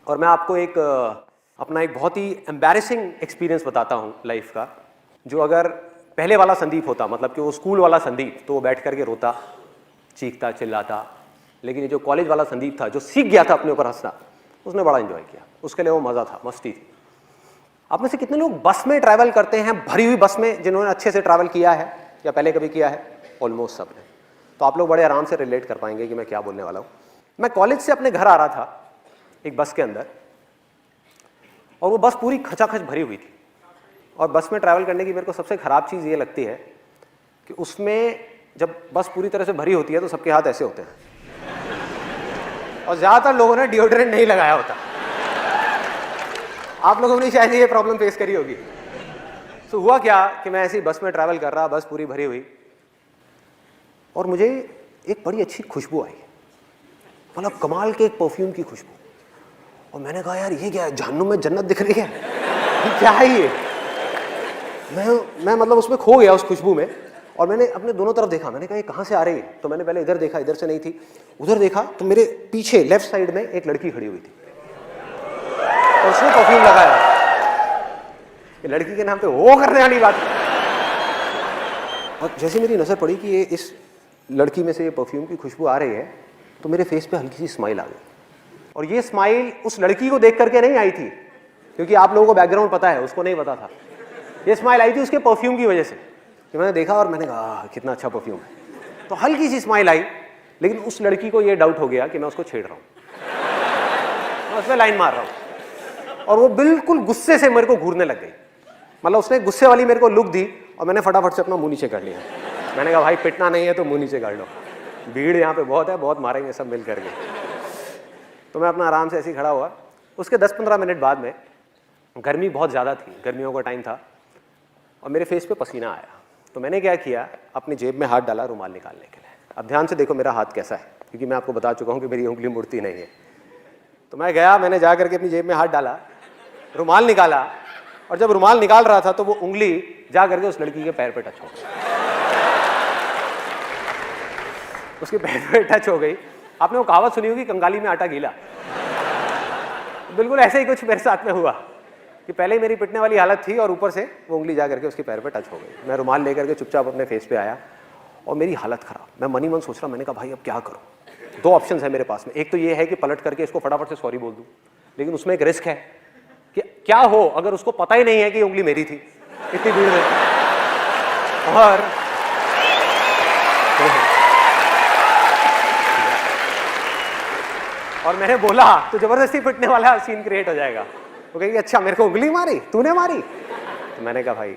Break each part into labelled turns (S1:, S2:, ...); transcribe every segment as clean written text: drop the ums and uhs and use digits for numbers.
S1: और मैं आपको एक अपना एक बहुत ही एम्बैरेसिंग एक्सपीरियंस बताता हूँ लाइफ का, जो अगर पहले वाला संदीप होता, मतलब कि वो स्कूल वाला संदीप, तो वो बैठ करके रोता, चीखता, चिल्लाता। लेकिन ये जो कॉलेज वाला संदीप था, जो सीख गया था अपने ऊपर हंसना, उसने बड़ा एंजॉय किया। उसके लिए वो मज़ा था, मस्ती थी। आप में से कितने लोग बस में ट्रैवल करते हैं, भरी हुई बस में, जिन्होंने अच्छे से ट्रैवल किया है या पहले कभी किया है? ऑलमोस्ट सब ने। तो आप लोग बड़े आराम से रिलेट कर पाएंगे कि मैं क्या बोलने वाला हूँ। मैं कॉलेज से अपने घर आ रहा था एक बस के अंदर, और वो बस पूरी खचाखच भरी हुई थी। और बस में ट्रैवल करने की मेरे को सबसे ख़राब चीज़ ये लगती है कि उसमें जब बस पूरी तरह से भरी होती है तो सबके हाथ ऐसे होते हैं, और ज़्यादातर लोगों ने डिओड्रेंट नहीं लगाया होता। आप लोगों ने शायद ये प्रॉब्लम फेस करी होगी। तो हुआ क्या कि मैं ऐसी बस में ट्रैवल कर रहा, बस पूरी भरी हुई, और मुझे एक बड़ी अच्छी खुशबू आई, मतलब कमाल के एक परफ्यूम की खुशबू। और मैंने कहा यार ये क्या है, जहन्नुम में जन्नत दिख रही है, ये क्या है ये? मैं मतलब उसमें खो गया, उस खुशबू में। और मैंने अपने दोनों तरफ देखा, मैंने कहा ये कहाँ से आ रही है? तो मैंने पहले इधर देखा, इधर से नहीं थी। उधर देखा तो मेरे पीछे लेफ्ट साइड में एक लड़की खड़ी हुई थी, और उसने परफ्यूम लगाया। ये लड़की के नाम पे वो करने वाली बात। और जैसे मेरी नजर पड़ी कि ये इस लड़की में से ये परफ्यूम की खुशबू आ रही है, तो मेरे फेस पे हल्की सी स्माइल आ गई। और ये स्माइल उस लड़की को देख करके नहीं आई थी, क्योंकि आप लोगों को बैकग्राउंड पता है, उसको नहीं पता था। ये स्माइल आई थी उसके परफ्यूम की वजह से, कि मैंने देखा और मैंने कहा कितना अच्छा परफ्यूम है। तो हल्की सी स्माइल आई, लेकिन उस लड़की को ये डाउट हो गया कि मैं उसको छेड़ रहा हूँ, मैं उसमें लाइन मार रहा हूँ। और वो बिल्कुल गुस्से से मेरे को घूरने लग गई, मतलब उसने गुस्से वाली मेरे को लुक दी, और मैंने फटाफट से अपना मुंह नीचे कर लिया। मैंने कहा भाई पिटना नहीं है तो मुंह नीचे कर लो, भीड़ यहाँ पे बहुत है, बहुत मारेंगे सब मिल करके। तो मैं अपना आराम से ऐसे ही खड़ा हुआ। उसके 10-15 मिनट बाद में, गर्मी बहुत ज़्यादा थी, गर्मियों का टाइम था, और मेरे फेस पे पसीना आया। तो मैंने क्या किया, अपनी जेब में हाथ डाला रुमाल निकालने के लिए। अब ध्यान से देखो मेरा हाथ कैसा है, क्योंकि मैं आपको बता चुका हूँ कि मेरी उंगली मुड़ती नहीं है। तो मैं गया, मैंने जा करके अपनी जेब में हाथ डाला, रुमाल निकाला, और जब रुमाल निकाल रहा था तो वो उंगली जा करके उस लड़की के पैर पे टच हो गई। उसके पैर पे टच हो गई। आपने वो कहावत सुनी होगी, कंगाली में आटा गीला। बिल्कुल ऐसे ही कुछ मेरे साथ में हुआ कि पहले ही मेरी पिटने वाली हालत थी, और ऊपर से वो उंगली जा करके उसके पैर पे टच हो गई। मैं रुमाल लेकर के चुपचाप अपने फेस पे आया, और मेरी हालत खराब। मैं मन ही मन सोच रहा, मैंने कहा भाई अब क्या करूँ? दो ऑप्शन है मेरे पास में। एक तो ये है कि पलट करके इसको फटाफट से सॉरी बोल दूँ, लेकिन उसमें एक रिस्क है कि क्या हो अगर उसको पता ही नहीं है कि उंगली मेरी थी इतनी भीड़ में। और मैंने बोला तो जबरदस्ती पिटने वाला सीन क्रिएट हो जाएगा। वो कहेगी अच्छा मेरे को उंगली मारी, तूने मारी? तो मैंने कहा भाई,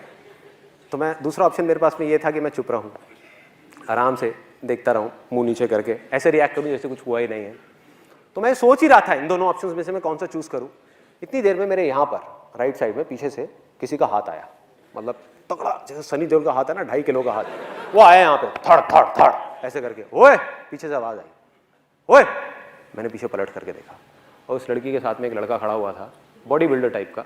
S1: तो मैं दूसरा ऑप्शन मेरे पास में ये था कि मैं चुप रहूं, आराम से देखता रहूं, मुंह नीचे करके ऐसे रिएक्ट करूं जैसे कुछ हुआ ही नहीं है। तो मैं सोच ही रहा था इन दोनों ऑप्शंस में से मैं कौन सा चूज करूं। इतनी देर में मेरे यहाँ पर राइट साइड में पीछे से किसी का हाथ आया, मतलब तगड़ा, जैसे सनी देओल का हाथ है ना, 2.5 किलो का हाथ, वो आया यहाँ पे, थड़ थड़ थड़ ऐसे करके। ओए, पीछे से आवाज आई, ओए। मैंने पीछे पलट करके देखा, और उस लड़की के साथ में एक लड़का खड़ा हुआ था, बॉडी बिल्डर टाइप का।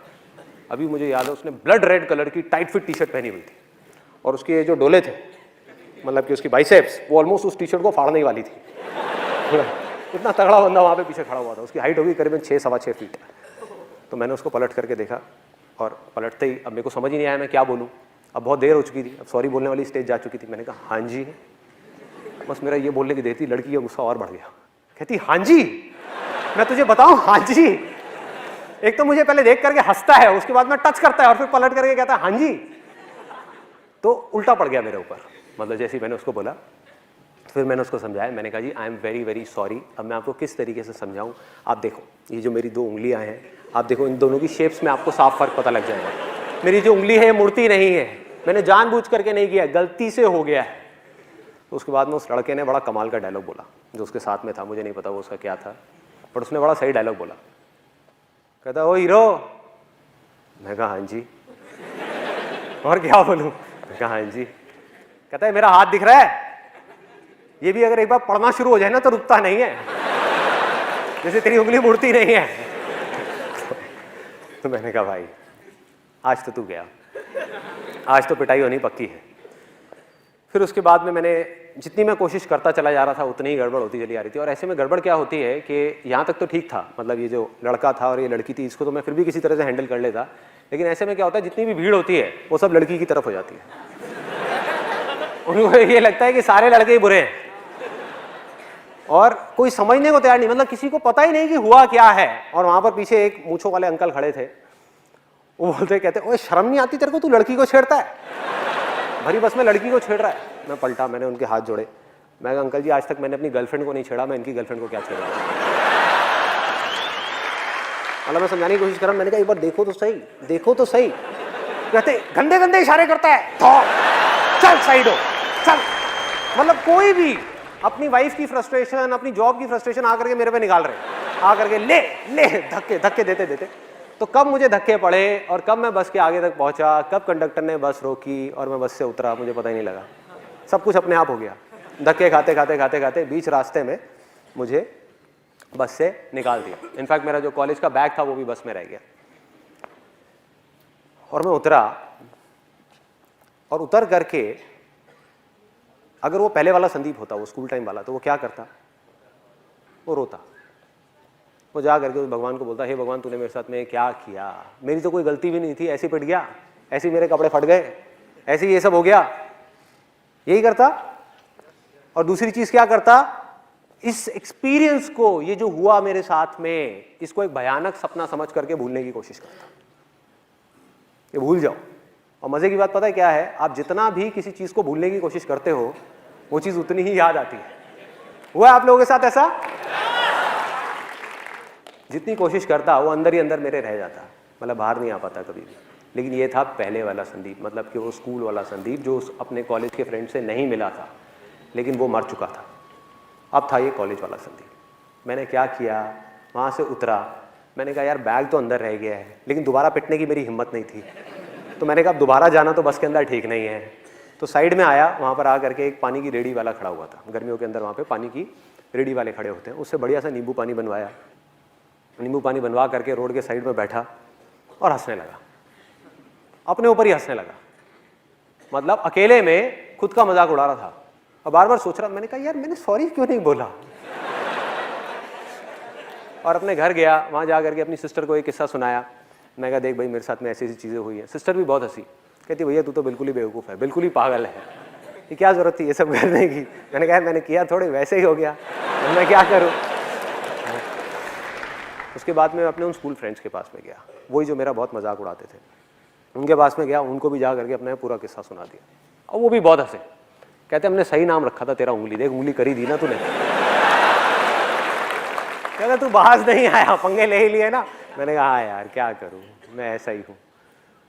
S1: अभी मुझे याद है, उसने ब्लड रेड कलर की टाइट फिट टी शर्ट पहनी हुई थी, और उसके जो डोले थे, मतलब कि उसकी बाइसेप्स, वो ऑलमोस्ट उस टी शर्ट को फाड़ने वाली थी। इतना तगड़ा बंदा वहाँ पे पीछे खड़ा हुआ था। उसकी हाइट होगी करीबन 6-6.25 फीट। तो मैंने उसको पलट करके देखा, और पलटते ही अब मेरे को समझ ही नहीं आया मैं क्या बोलूँ। अब बहुत देर हो चुकी थी, अब सॉरी बोलने वाली स्टेज जा चुकी थी। मैंने कहा हाँ जी। बस मेरा ये बोलने की देर थी, लड़की का गुस्सा और बढ़ गया। कहती हाँ जी, मैं तुझे बताऊं हाँ जी। एक तो मुझे पहले देख करके हंसता है, उसके बाद में टच करता है, और फिर पलट करके कहता है हाँ जी। तो उल्टा पड़ गया मेरे ऊपर, मतलब जैसे ही मैंने उसको बोला। फिर मैंने उसको समझाया, मैंने कहा जी I am very very sorry. अब मैं आपको किस तरीके से समझाऊं, आप देखो ये जो मेरी 2 उंगलियां हैं, आप देखो इन दोनों की शेप्स में आपको साफ फर्क पता लग जाएगा। मेरी जो उंगली है ये मुड़ती नहीं है, मैंने जानबूझ करके नहीं किया, गलती से हो गया है। तो उसके बाद में उस लड़के ने बड़ा कमाल का डायलॉग बोला, जो उसके साथ में था, मुझे नहीं पता वो उसका क्या था, बट उसने बड़ा सही डायलॉग बोला। कहता ओ हीरो। मैं कहा हाँ जी। और क्या बोलूं? मैं कहा हाँ जी। कहता है मेरा हाथ दिख रहा है, ये भी अगर एक बार पढ़ना शुरू हो जाए ना तो रुकता नहीं है, जैसे तेरी उंगली मुड़ती नहीं है। तो मैंने कहा भाई आज तो तू गया, आज तो पिटाई होनी पक्की है। फिर उसके बाद में मैंने जितनी मैं कोशिश करता चला जा रहा था उतनी ही गड़बड़ होती चली आ रही थी। और ऐसे में गड़बड़ क्या होती है कि यहाँ तक तो ठीक था, मतलब ये जो लड़का था और ये लड़की थी, इसको तो मैं फिर भी किसी तरह से हैंडल कर लेता, लेकिन ऐसे में क्या होता है, जितनी भी भीड़ होती है वो सब लड़की की तरफ हो जाती है। उनको ये लगता है कि सारे लड़के ही बुरे हैं और कोई समझने को तैयार नहीं, मतलब किसी को पता ही नहीं कि हुआ क्या है। और वहां पर पीछे एक मूंछों वाले अंकल खड़े थे, वो बोलते कहते, ओए शर्म नहीं आती तेरे को, तू लड़की को छेड़ता है, भरी बस में लड़की को छेड़ रहा है। मैं पलटा, मैंने उनके हाथ जोड़े, मैं कहा अंकल जी आज तक मैंने अपनी गर्लफ्रेंड को नहीं छेड़ा, मैं इनकी गर्लफ्रेंड को क्या छेड़ा। मतलब मैं समझाने की कोशिश कर रहा हूं, मैंने कहा एक बार देखो तो सही, देखो तो सही। कहते गंदे गंदे इशारे करता है, चल साइड हो चल। मतलब कोई भी अपनी वाइफ की फ्रस्ट्रेशन, अपनी जॉब की फ्रस्ट्रेशन आकर के मेरे पे निकाल रहे, आकर के ले ले धक्के धक्के देते देते। तो कब मुझे धक्के पड़े और कब मैं बस के आगे तक पहुंचा, कब कंडक्टर ने बस रोकी और मैं बस से उतरा, मुझे पता ही नहीं लगा। सब कुछ अपने आप हो गया, धक्के खाते खाते खाते खाते बीच रास्ते में मुझे बस से निकाल दिया। इनफैक्ट मेरा जो कॉलेज का बैग था वो भी बस में रह गया। और मैं उतरा, और उतर करके अगर वो पहले वाला संदीप होता, वो स्कूल टाइम वाला, तो वो क्या करता, वो रोता, वो जा करके उस भगवान को बोलता, हे भगवान तूने मेरे साथ में क्या किया, मेरी तो कोई गलती भी नहीं थी, ऐसे पिट गया, ऐसे मेरे कपड़े फट गए, ऐसे ये सब हो गया। यही करता। और दूसरी चीज क्या करता, इस एक्सपीरियंस को, ये जो हुआ मेरे साथ में, इसको एक भयानक सपना समझ करके भूलने की कोशिश करता, ये भूल जाओ। और मजे की बात पता है क्या है, आप जितना भी किसी चीज को भूलने की कोशिश करते हो वो चीज उतनी ही याद आती है। हुआ आप लोगों के साथ ऐसा? जितनी कोशिश करता वो अंदर ही अंदर मेरे रह जाता, मतलब बाहर नहीं आ पाता कभी भी। लेकिन ये था पहले वाला संदीप, मतलब कि वो स्कूल वाला संदीप जो अपने कॉलेज के फ्रेंड से नहीं मिला था, लेकिन वो मर चुका था। अब था ये कॉलेज वाला संदीप। मैंने क्या किया, वहाँ से उतरा, मैंने कहा यार बैग तो अंदर रह गया है, लेकिन दोबारा पिटने की मेरी हिम्मत नहीं थी। तो मैंने कहा दोबारा जाना तो बस के अंदर ठीक नहीं है। तो साइड में आया, वहाँ पर आ करके एक पानी की रेडी वाला खड़ा हुआ था, गर्मियों के अंदर वहाँ पे पानी की रेडी वाले खड़े होते हैं, उससे बढ़िया सा नींबू पानी बनवाया, नींबू पानी बनवा करके रोड के साइड में बैठा और हंसने लगा, अपने ऊपर ही हंसने लगा, मतलब अकेले में खुद का मजाक उड़ा रहा था। और बार बार सोच रहा, मैंने कहा यार मैंने सॉरी क्यों नहीं बोला। और अपने घर गया, वहाँ जा करके अपनी सिस्टर को एक किस्सा सुनाया। मैं कहा देख भाई मेरे साथ में ऐसी ऐसी चीज़ें हुई हैं। सिस्टर भी बहुत हंसी, कहती भैया तू तो बिल्कुल ही बेवकूफ़ है, बिल्कुल ही पागल है, ये क्या ज़रूरत थी ये सब करने की। मैंने कहा मैंने किया थोड़े, वैसे ही हो गया, मैं क्या करूँ। उसके बाद मैं अपने उन स्कूल फ्रेंड्स के पास में गया, वही जो मेरा बहुत मजाक उड़ाते थे, उनके पास में गया, उनको भी जा करके अपना पूरा किस्सा सुना दिया। और वो भी बहुत हंसे, कहते हमने सही नाम रखा था तेरा, उंगली देख उंगली करी दी ना तूने। कहते तू बाज नहीं आया, पंगे ले ही लिए ना। मैंने कहा हाँ यार क्या करूँ, मैं ऐसा ही हूँ।